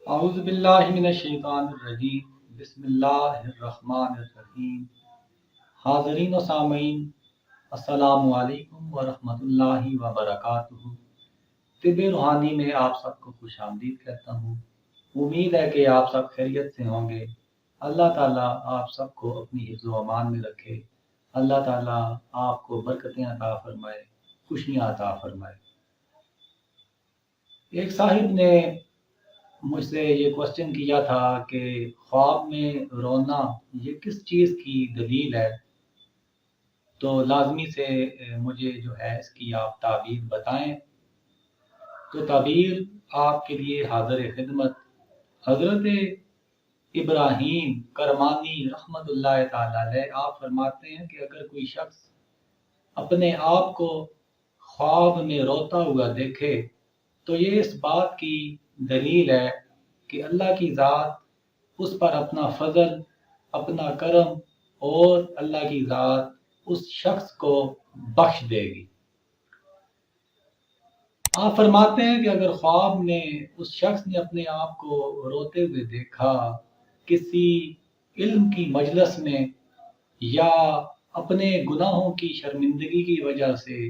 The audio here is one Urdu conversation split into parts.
اعوذ باللہ من الشیطان الرجیم بسم اللہ الرحمن الرحیم۔ حاضرین و سامعین، السلام علیکم ورحمۃ اللہ وبرکاتہ۔ طب روحانی میں آپ سب کو خوش آمدید کہتا ہوں۔ امید ہے کہ آپ سب خیریت سے ہوں گے۔ اللہ تعالیٰ آپ سب کو اپنی حفظ و امان میں رکھے۔ اللہ تعالیٰ آپ کو برکتیں عطا فرمائے، خوشیاں عطا فرمائے۔ ایک صاحب نے مجھ سے یہ کوشچن کیا تھا کہ خواب میں رونا یہ کس چیز کی دلیل ہے، تو لازمی سے مجھے جو ہے اس کی آپ تعبیر بتائیں۔ تو تعبیر آپ کے لیے حاضر خدمت حضرت ابراہیم کرمانی رحمۃ اللہ تعالی علیہ آپ فرماتے ہیں کہ اگر کوئی شخص اپنے آپ کو خواب میں روتا ہوا دیکھے تو یہ اس بات کی دلیل ہے کہ اللہ کی ذات اس پر اپنا فضل، اپنا کرم اور اللہ کی ذات اس شخص کو بخش دے گی۔ آپ فرماتے ہیں کہ اگر خواب میں اس شخص نے اپنے آپ کو روتے ہوئے دیکھا کسی علم کی مجلس میں، یا اپنے گناہوں کی شرمندگی کی وجہ سے،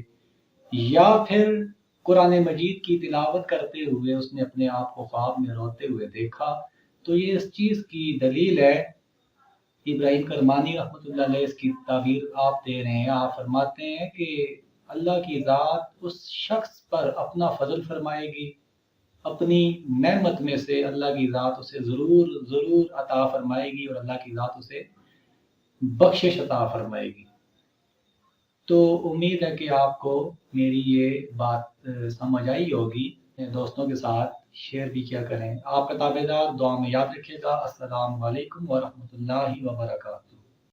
یا پھر قرآن مجید کی تلاوت کرتے ہوئے اس نے اپنے آپ کو خواب میں روتے ہوئے دیکھا، تو یہ اس چیز کی دلیل ہے۔ ابراہیم کرمانی رحمۃ اللہ علیہ اس کی تعبیر آپ دے رہے ہیں۔ آپ فرماتے ہیں کہ اللہ کی ذات اس شخص پر اپنا فضل فرمائے گی، اپنی نعمت میں سے اللہ کی ذات اسے ضرور عطا فرمائے گی، اور اللہ کی ذات اسے بخشش عطا فرمائے گی۔ تو امید ہے کہ آپ کو میری یہ بات سمجھ آئی ہوگی۔ دوستوں کے ساتھ شیئر بھی کیا کریں۔ آپ کا تابع دار دعا میں یاد رکھیے گا۔ السلام علیکم ورحمۃ اللہ وبرکاتہ۔